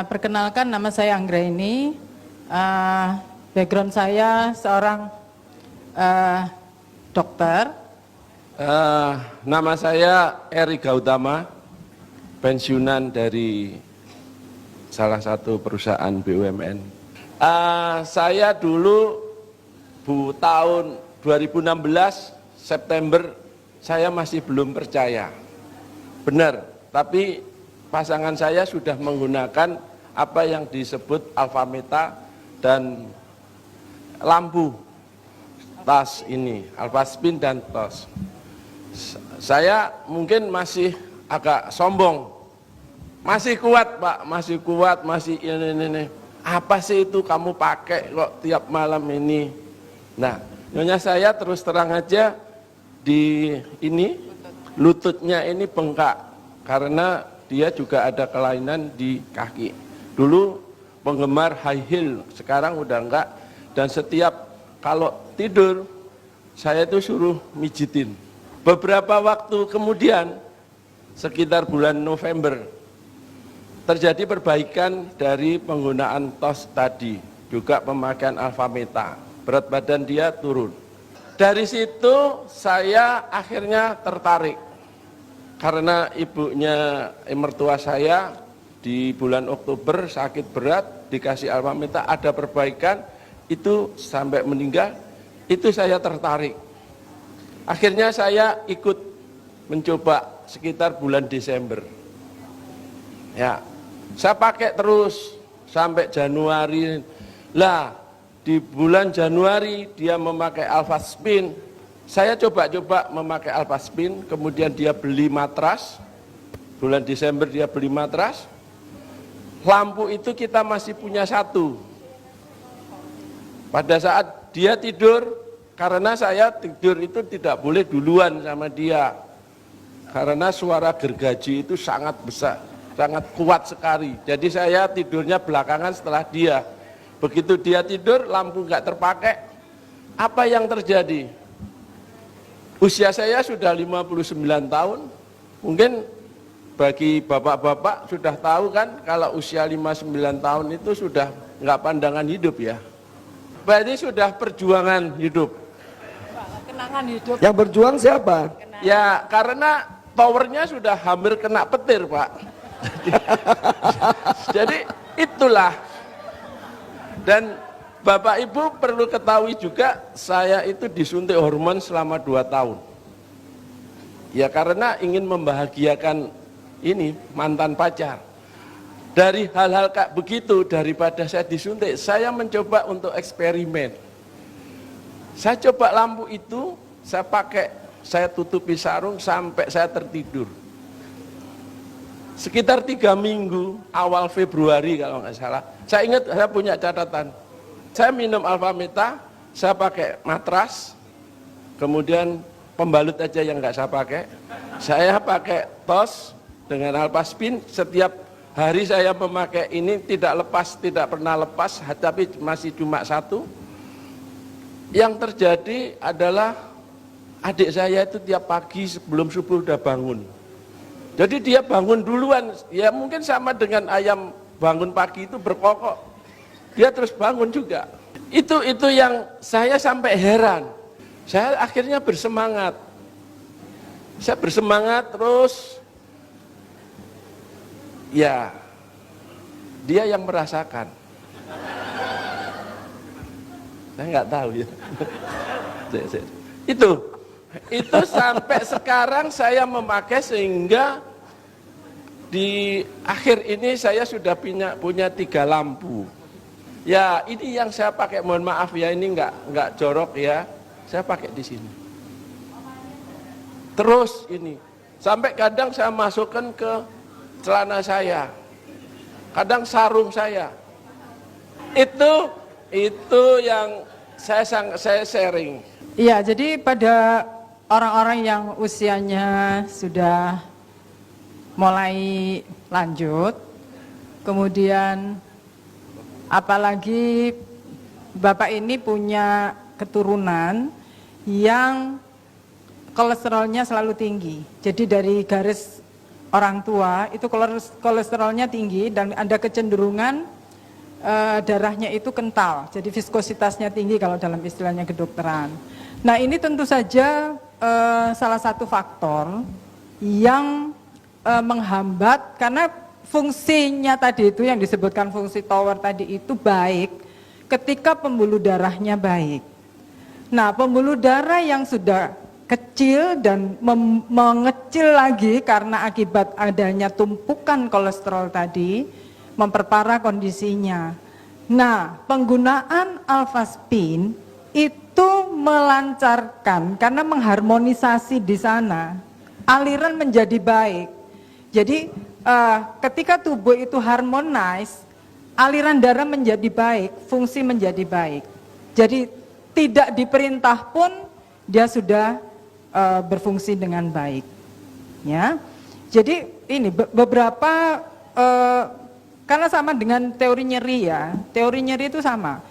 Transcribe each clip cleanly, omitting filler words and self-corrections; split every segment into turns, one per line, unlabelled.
Perkenalkan, nama saya Anggraini. Background saya seorang dokter.
Nama saya Eri Gautama, pensiunan dari salah satu perusahaan BUMN. Saya dulu tahun 2016 September saya masih belum percaya. Benar, tapi pasangan saya sudah menggunakan apa yang disebut alfameta dan lampu TOS ini, alfaspin dan TOS. Saya mungkin masih agak sombong, masih kuat Pak, masih kuat, masih ini. Apa sih itu kamu pakai kok tiap malam ini? Nah, nyonya saya terus terang aja di ini lututnya ini bengkak karena dia juga ada kelainan di kaki. Dulu penggemar high heel, sekarang udah enggak. Dan setiap kalau tidur saya itu suruh mijitin. Beberapa waktu kemudian, sekitar bulan November, terjadi perbaikan dari penggunaan TOS tadi, juga pemakaian alfameta. Berat badan dia turun. Dari situ saya akhirnya tertarik. Karena ibunya, mertua saya di bulan Oktober sakit berat, dikasih alfameta, ada perbaikan, itu sampai meninggal, itu saya tertarik. Akhirnya saya ikut mencoba sekitar bulan Desember. Ya, saya pakai terus sampai Januari. Lah, di bulan Januari dia memakai alfaspin. Saya coba-coba memakai alfaspin, kemudian dia beli matras. Bulan Desember dia beli matras. Lampu itu kita masih punya satu. Pada saat dia tidur, karena saya tidur itu tidak boleh duluan sama dia. Karena suara gergaji itu sangat besar, sangat kuat sekali. Jadi saya tidurnya belakangan setelah dia. Begitu dia tidur, lampu nggak terpakai. Apa yang terjadi? Usia saya sudah 59 tahun. Mungkin bagi bapak-bapak sudah tahu kan, kalau usia 59 tahun itu sudah nggak pandangan hidup ya. Berarti sudah perjuangan hidup.
Kenangan hidup.
Yang berjuang siapa?
Ya, karena towernya sudah hampir kena petir, Pak. Jadi itulah. Dan Bapak Ibu perlu ketahui juga, saya itu disuntik hormon selama 2 tahun. Ya karena ingin membahagiakan ini mantan pacar. Dari hal-hal kayak begitu, daripada saya disuntik, saya mencoba untuk eksperimen. Saya coba lampu itu, saya pakai, saya tutupi sarung sampai saya tertidur. Sekitar 3 minggu, awal Februari kalau nggak salah, saya ingat saya punya catatan. Saya minum alfameta, saya pakai matras, kemudian pembalut aja yang nggak saya pakai. Saya pakai TOS dengan alfaspin, setiap hari saya memakai ini tidak lepas, tidak pernah lepas, tapi masih cuma satu. Yang terjadi adalah adik saya itu tiap pagi sebelum subuh udah bangun. Jadi dia bangun duluan, ya mungkin sama dengan ayam bangun pagi itu berkokok. Dia terus bangun juga. Itu yang saya sampai heran. Saya akhirnya bersemangat. Saya bersemangat terus. Ya, dia yang merasakan. Saya nggak tahu ya. Itu sampai sekarang saya memakai sehingga di akhir ini saya sudah punya 3 lampu. Ya ini yang saya pakai, mohon maaf ya, ini nggak jorok ya. Saya pakai di sini. Terus ini sampai kadang saya masukkan ke celana saya, kadang sarung saya. Itu yang saya sharing.
Iya, jadi pada orang-orang yang usianya sudah mulai lanjut, kemudian apalagi Bapak ini punya keturunan yang kolesterolnya selalu tinggi. Jadi dari garis orang tua itu kolesterolnya tinggi dan ada kecenderungan darahnya itu kental, jadi viskositasnya tinggi kalau dalam istilahnya kedokteran. Nah ini tentu saja salah satu faktor yang menghambat, karena fungsinya tadi itu yang disebutkan fungsi tower tadi itu baik ketika pembuluh darahnya baik. Nah pembuluh darah yang sudah kecil dan mengecil lagi karena akibat adanya tumpukan kolesterol tadi memperparah kondisinya. Nah penggunaan alfaspin itu melancarkan karena mengharmonisasi di sana, aliran menjadi baik. Jadi ketika tubuh itu harmonize, aliran darah menjadi baik, fungsi menjadi baik. Jadi tidak diperintah pun dia sudah berfungsi dengan baik. Ya, jadi ini beberapa karena sama dengan teori nyeri ya, teori nyeri itu sama.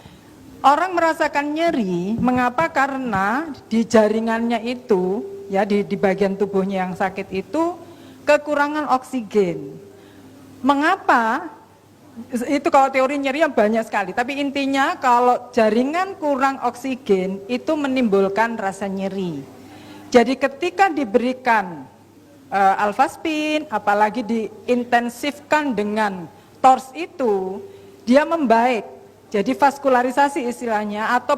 Orang merasakan nyeri, mengapa? Karena di jaringannya itu, ya di bagian tubuhnya yang sakit itu kekurangan oksigen. Mengapa? Itu kalau teori nyeri yang banyak sekali, tapi intinya kalau jaringan kurang oksigen itu menimbulkan rasa nyeri. Jadi ketika diberikan alfaspin, apalagi diintensifkan dengan TORS itu, dia membaik. Jadi vaskularisasi istilahnya atau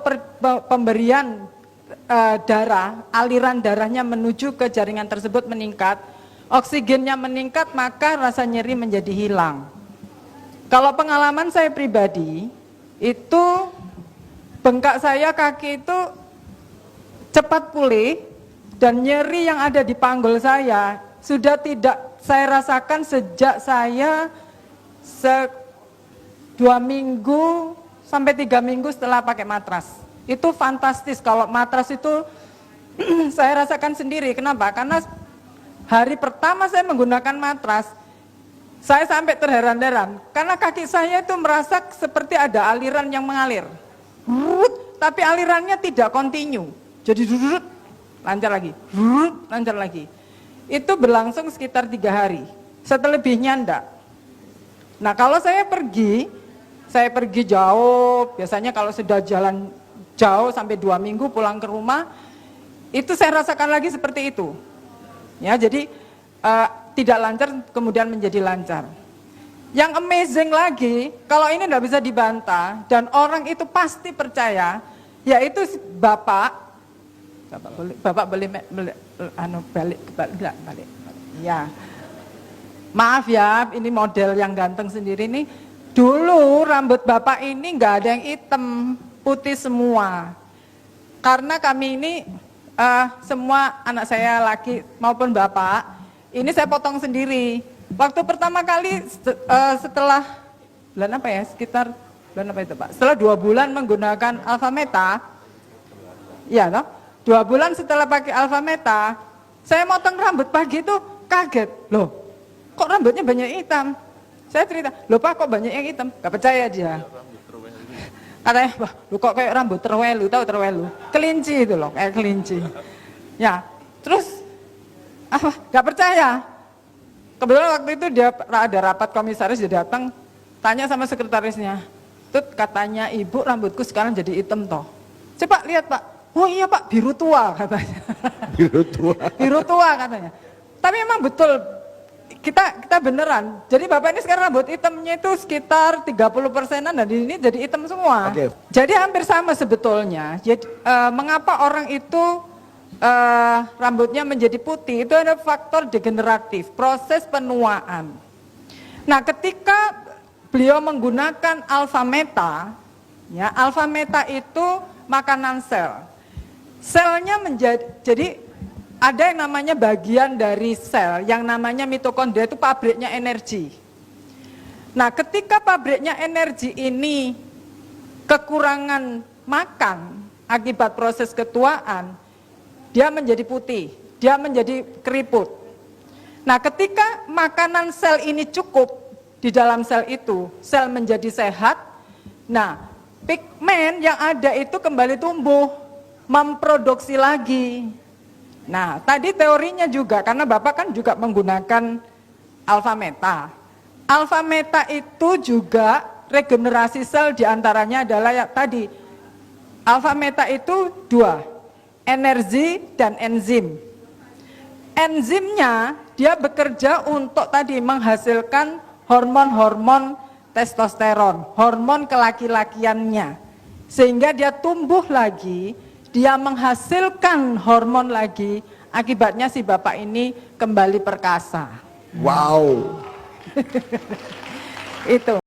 pemberian darah, aliran darahnya menuju ke jaringan tersebut meningkat, oksigennya meningkat, maka rasa nyeri menjadi hilang. Kalau pengalaman saya pribadi, itu bengkak saya kaki itu cepat pulih dan nyeri yang ada di panggul saya sudah tidak saya rasakan sejak saya 2 minggu sampai 3 minggu setelah pakai matras. Itu fantastis. Kalau matras itu saya rasakan sendiri. Kenapa? Karena hari pertama saya menggunakan matras, saya sampai terheran-heran karena kaki saya itu merasa seperti ada aliran yang mengalir, tapi alirannya tidak kontinu. Jadi lancar lagi, lancar lagi. Itu berlangsung sekitar 3 hari. Setelebihnya enggak. Nah kalau saya pergi jauh, biasanya kalau sudah jalan jauh sampai 2 minggu pulang ke rumah, itu saya rasakan lagi seperti itu. Ya, jadi tidak lancar kemudian menjadi lancar. Yang amazing lagi, kalau ini tidak bisa dibantah dan orang itu pasti percaya, yaitu Bapak boleh balik. Ya. Maaf ya, ini model yang ganteng sendiri nih. Dulu rambut Bapak ini nggak ada yang hitam, putih semua. Karena kami ini semua anak saya laki maupun Bapak, ini saya potong sendiri. Waktu pertama kali setelah bulan apa ya, sekitar bulan apa itu Pak? Setelah 2 bulan menggunakan Alpha Meta, ya toh? 2 bulan setelah pakai Alpha Meta, saya motong rambut pagi itu kaget, loh kok rambutnya banyak hitam? Saya cerita, loh Pak kok banyak yang hitam? Gak percaya dia. Katanya, wah lu kok kayak rambut terwelu, tahu terwelu? Kelinci itu loh, kayak kelinci. Ya, terus gak percaya. Kebetulan waktu itu dia ada rapat komisaris, dia datang, tanya sama sekretarisnya, Tut katanya ibu rambutku sekarang jadi hitam toh. Coba lihat Pak, oh iya Pak biru tua katanya.
Biru tua.
Biru tua katanya. Tapi emang betul, kita beneran. Jadi Bapak ini sekarang rambut hitamnya itu sekitar 30%-an dan ini jadi hitam semua.
Oke.
Jadi hampir sama sebetulnya. Jadi mengapa orang itu rambutnya menjadi putih, itu ada faktor degeneratif, proses penuaan. Nah, ketika beliau menggunakan Alpha Meta, ya, Alpha Meta itu makanan sel. Selnya jadi ada yang namanya bagian dari sel, yang namanya mitokondria itu pabriknya energi. Nah, ketika pabriknya energi ini kekurangan makan akibat proses ketuaan, dia menjadi putih, dia menjadi keriput. Nah, ketika makanan sel ini cukup di dalam sel itu, sel menjadi sehat, nah pigmen yang ada itu kembali tumbuh, memproduksi lagi. Nah, tadi teorinya juga, karena Bapak kan juga menggunakan alfa meta. Alfa meta itu juga regenerasi sel diantaranya adalah yang tadi. Alfa meta itu dua, energi dan enzim. Enzimnya dia bekerja untuk tadi menghasilkan hormon-hormon testosteron, hormon kelaki-lakiannya. Sehingga dia tumbuh lagi, dia menghasilkan hormon lagi, akibatnya si bapak ini kembali perkasa.
Wow.
Itu.